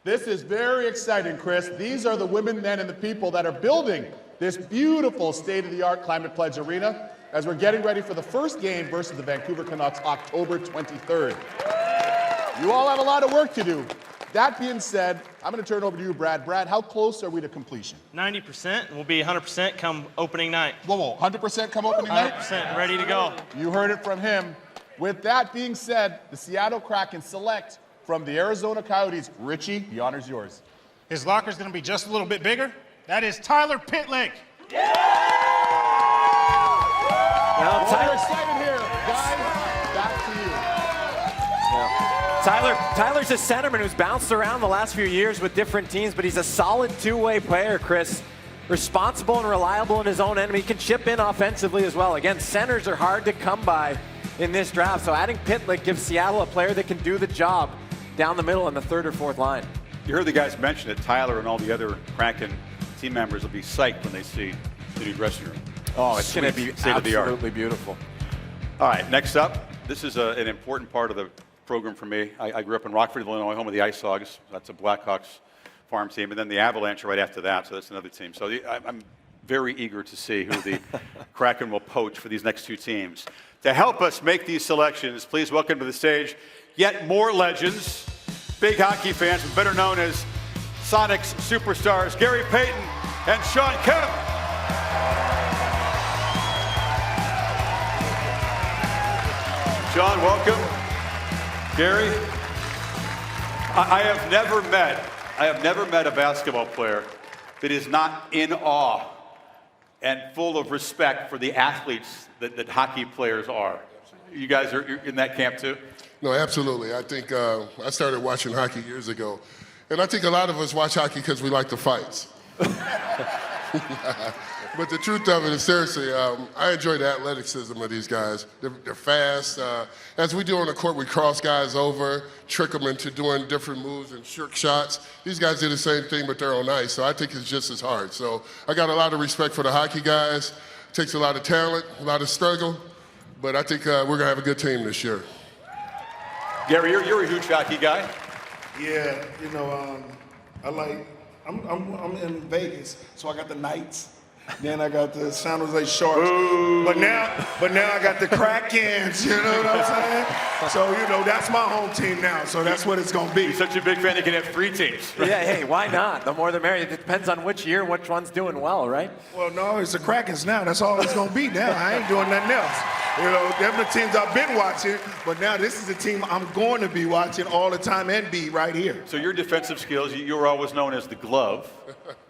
This is very exciting, Chris. These are the women, men, and the people that are building this beautiful state-of-the-art Climate Pledge Arena as we're getting ready for the first game versus the Vancouver Canucks October 23rd. You all have a lot of work to do. That being said, I'm going to turn it over to you, Brad. Brad, how close are we to completion? 90%. We'll be 100% come opening night. Whoa, 100% come opening night? 100% ready to go. You heard it from him. With that being said, the Seattle Kraken select from the Arizona Coyotes. Richie, the honor's yours. His locker's going to be just a little bit bigger. That is Tyler Pitlick. Yeah! Now, Tyler, excited here. Guys, back to you. Tyler's a centerman who's bounced around the last few years with different teams, but he's a solid two-way player, Chris. Responsible and reliable in his own end. He can chip in offensively as well. Again, centers are hard to come by in this draft, so adding Pitlick gives Seattle a player that can do the job down the middle in the third or fourth line. You heard the guys mention it. Tyler and all the other Kraken team members will be psyched when they see the new dressing room. Oh, it's going to be absolutely beautiful. All right, next up, this is an important part of the program for me. I grew up in Rockford, Illinois, home of the Ice Hogs. That's a Blackhawks farm team, and then the Avalanche right after that, so that's another team. So I'm very eager to see who the Kraken will poach for these next two teams. To help us make these selections, please welcome to the stage yet more legends, big hockey fans, better known as Sonics superstars, Gary Payton and Sean Kemp. Sean, welcome. Gary, I have never met a basketball player that is not in awe and full of respect for the athletes that hockey players are. You guys are in that camp too? No, absolutely. I think I started watching hockey years ago, and I think a lot of us watch hockey because we like the fights. But the truth of it is, seriously, I enjoy the athleticism of these guys. They're fast. As we do on the court, we cross guys over, trick them into doing different moves and trick shots. These guys do the same thing, but they're on ice, so I think it's just as hard. So I got a lot of respect for the hockey guys. It takes a lot of talent, a lot of struggle, but I think we're going to have a good team this year. Gary, you're a huge hockey guy. Yeah, you know, I'm in Vegas, so I got the Knights. Then I got the San Jose Sharks. Ooh. But now I got the Krakens, you know what I'm saying? So, you know, that's my home team now, so that's what it's going to be. You're such a big fan, you can have 3 teams. Yeah, hey, why not? The more the merrier. It depends on which year and which one's doing well, right? Well, no, it's the Krakens now. That's all it's going to be now. I ain't doing nothing else. You know, them the teams I've been watching, but now this is the team I'm going to be watching all the time and be right here. So your defensive skills, you were always known as the glove.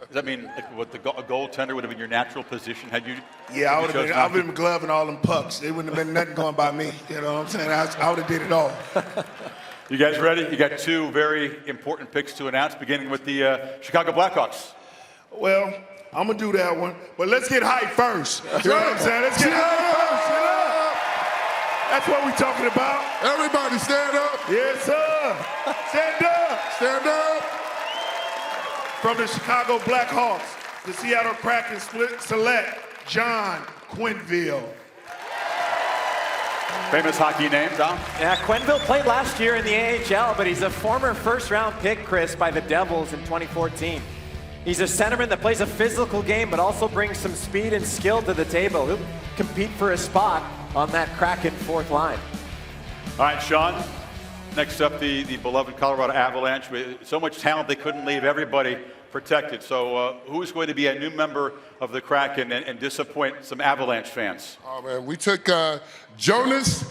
Does that mean like what a goaltender would have been your natural position had you? Yeah, I would have been gloving all them pucks. There wouldn't have been nothing going by me. You know what I'm saying? I would have did it all. You guys ready? You got 2 very important picks to announce, beginning with the Chicago Blackhawks. Well, I'm going to do that one, but let's get hype first. You know what I'm saying? Let's get hype first. You know? That's what we're talking about. Everybody stand up. Yes, sir. Stand up. Stand up. From the Chicago Blackhawks, the Seattle Kraken select John Quenneville. Famous hockey name, Tom? Yeah, Quenneville played last year in the AHL, but he's a former first-round pick, Chris, by the Devils in 2014. He's a centerman that plays a physical game, but also brings some speed and skill to the table. He'll compete for a spot on that Kraken fourth line. All right, Sean. Next up, the beloved Colorado Avalanche. With so much talent, they couldn't leave everybody protected. So who's going to be a new member of the Kraken and disappoint some Avalanche fans? Oh, man, we took Joonas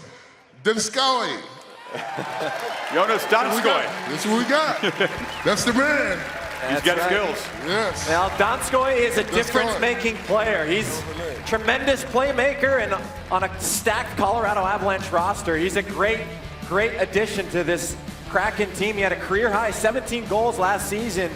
Donskoi. Joonas Donskoi. That's what we got. That's the man. He's got skills. Yes. Now, Donskoi is a difference-making player. He's a tremendous playmaker, and on a stacked Colorado Avalanche roster, he's a great addition to this Kraken team. He had a career-high 17 goals last season,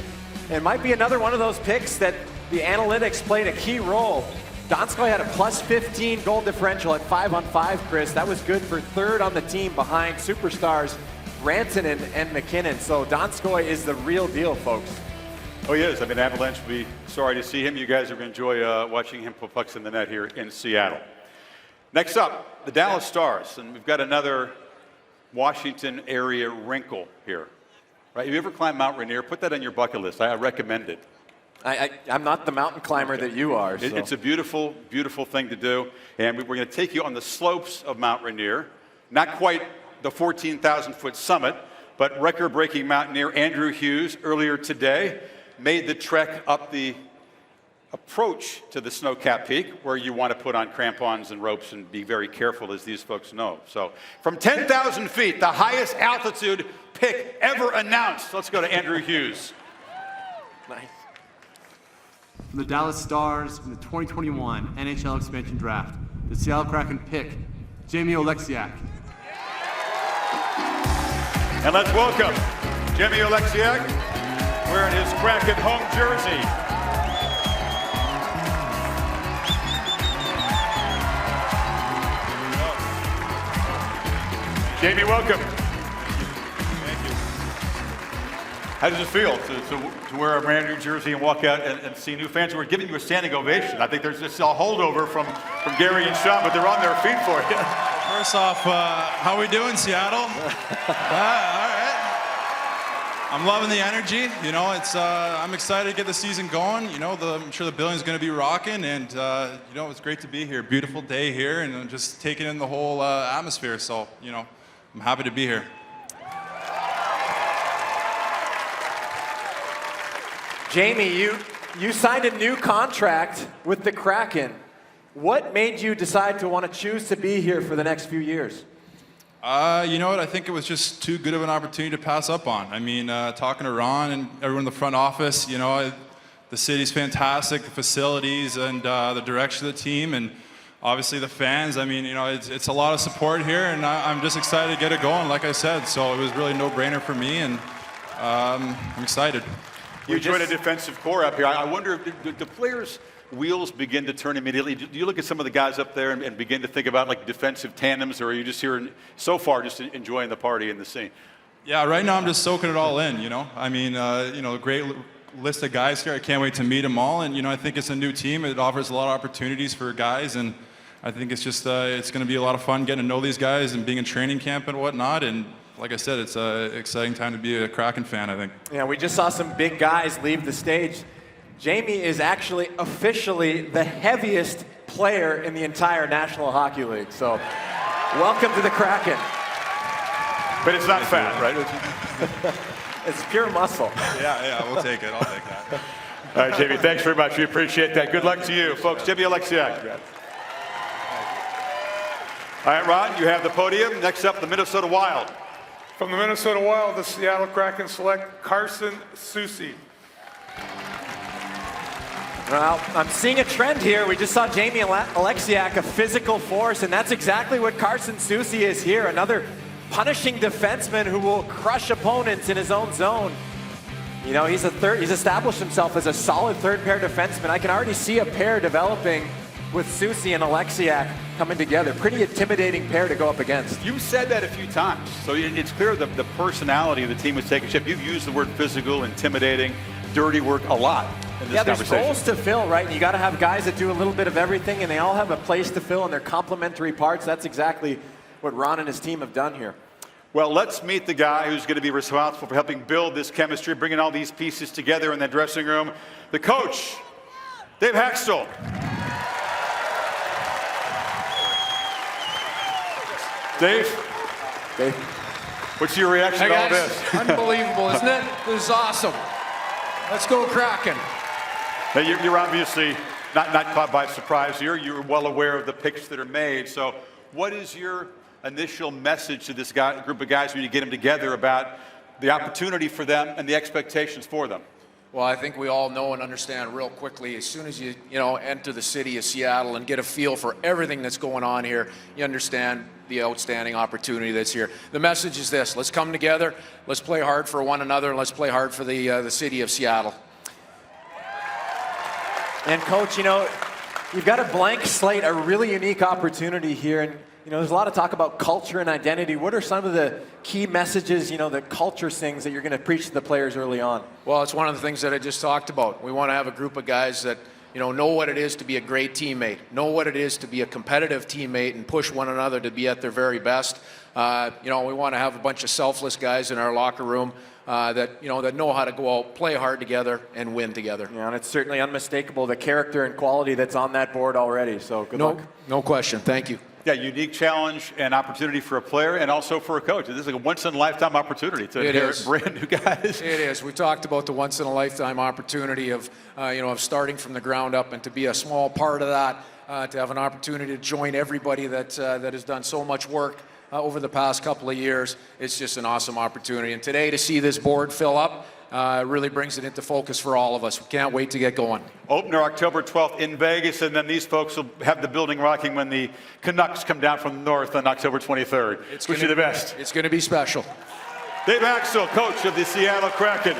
and might be another one of those picks that the analytics played a key role. Donskoi had a +15 goal differential at 5-on-5, Chris. That was good for third on the team behind superstars Rantanen and McKinnon. So Donskoi is the real deal, folks. Oh, he is. I mean, Avalanche will be sorry to see him. You guys are going to enjoy watching him put pucks in the net here in Seattle. Next up, the Dallas Stars. And we've got another Washington area wrinkle here. right? If you ever climb Mount Rainier, put that on your bucket list. I recommend it. I'm not the mountain climber that you are. So. It's a beautiful, beautiful thing to do. And we're going to take you on the slopes of Mount Rainier. Not quite the 14,000-foot summit, but record-breaking mountaineer Andrew Hughes earlier today made the trek up the approach to the snow-capped peak, where you want to put on crampons and ropes and be very careful, as these folks know. So from 10,000 feet, the highest altitude pick ever announced. Let's go to Andrew Hughes. Nice. From the Dallas Stars in the 2021 NHL expansion draft, the Seattle Kraken pick, Jamie Oleksiak. And let's welcome Jamie Oleksiak, wearing his Kraken home jersey. Jamie, welcome. Thank you. How does it feel to wear a brand new jersey and walk out and see new fans who are giving you a standing ovation? I think there's just a holdover from Gary and Sean, but they're on their feet for you. First off, how we doing, Seattle? All right. I'm loving the energy. You know, I'm excited to get the season going. You know, I'm sure the building's going to be rocking, and you know, it's great to be here. Beautiful day here, and just taking in the whole atmosphere. So, you know, I'm happy to be here. Jamie, you signed a new contract with the Kraken. What made you decide to want to choose to be here for the next few years? You know what? I think it was just too good of an opportunity to pass up on. I mean, talking to Ron and everyone in the front office, you know, the city's fantastic, the facilities and the direction of the team, and obviously the fans. I mean, you know, it's a lot of support here, and I'm just excited to get it going, like I said. So it was really a no-brainer for me, and I'm excited. You joined a defensive core up here. I wonder, do the players' wheels begin to turn immediately? Do you look at some of the guys up there and begin to think about like defensive tandems, or are you just here so far just enjoying the party and the scene? Yeah, right now I'm just soaking it all in, you know. I mean, you know, a great list of guys here. I can't wait to meet them all. And, you know, I think it's a new team. It offers a lot of opportunities for guys. And I think it's just, it's going to be a lot of fun getting to know these guys and being in training camp and whatnot. And like I said, it's an exciting time to be a Kraken fan, I think. Yeah, we just saw some big guys leave the stage. Jamie is actually officially the heaviest player in the entire National Hockey League. So, welcome to the Kraken. But it's not fat, right? It's pure muscle. Yeah, we'll take it. I'll take that. All right, Jamie, thanks very much. We appreciate that. Good luck to you, folks. Jamie Oleksiak. All right, Ron, you have the podium. Next up, the Minnesota Wild. From the Minnesota Wild, the Seattle Kraken select CARSON, SOUCY. Well, I'm seeing a trend here. We just saw Jamie Oleksiak, a physical force, and that's exactly what CARSON SOUCY is here. Another punishing defenseman who will crush opponents in his own zone. You know, he's established himself as a solid third-pair defenseman. I can already see a pair developing with SOUCY and Oleksiak coming together. Pretty intimidating pair to go up against. You've said that a few times, so it's clear that the personality of the team is taking shape. You've used the word physical, intimidating, dirty work a lot in this conversation. There's roles to fill, right? And you got to have guys that do a little bit of everything, and they all have a place to fill, and they're complementary parts. That's exactly what Ron and his team have done here. Well, let's meet the guy who's going to be responsible for helping build this chemistry, bringing all these pieces together in that dressing room. The coach, Dave Hakstol. Dave, what's your reaction to all this? Unbelievable, isn't it? This is awesome. Let's go Kraken. Now, you're obviously not caught by surprise here. You're well aware of the picks that are made. So what is your initial message to this group of guys when you get them together about the opportunity for them and the expectations for them? Well, I think we all know and understand real quickly, as soon as you enter the city of Seattle and get a feel for everything that's going on here, you understand the outstanding opportunity that's here. The message is this: let's come together, let's play hard for one another, and let's play hard for the city of Seattle. And Coach, you know, you've got a blank slate, a really unique opportunity here, and you know, there's a lot of talk about culture and identity. What are some of the key messages, you know, the culture things that you're going to preach to the players early on? Well, it's one of the things that I just talked about. We want to have a group of guys that, you know what it is to be a great teammate, know what it is to be a competitive teammate, and push one another to be at their very best. You know, we want to have a bunch of selfless guys in our locker room. that know how to go out, play hard together, and win together. Yeah, and it's certainly unmistakable the character and quality that's on that board already. So good luck. No question. Thank you. Yeah, unique challenge and opportunity for a player and also for a coach. This is like a once-in-a-lifetime opportunity to inherit brand new guys. It is. We talked about the once-in-a-lifetime opportunity of starting from the ground up, and to be a small part of that, to have an opportunity to join everybody that has done so much work over the past couple of years. It's just an awesome opportunity. And today, to see this board fill up really brings it into focus for all of us. We can't wait to get going. Opener October 12th in Vegas, and then these folks will have the building rocking when the Canucks come down from the north on October 23rd. Wish you the best. It's going to be special. Dave Hakstol, coach of the Seattle Kraken.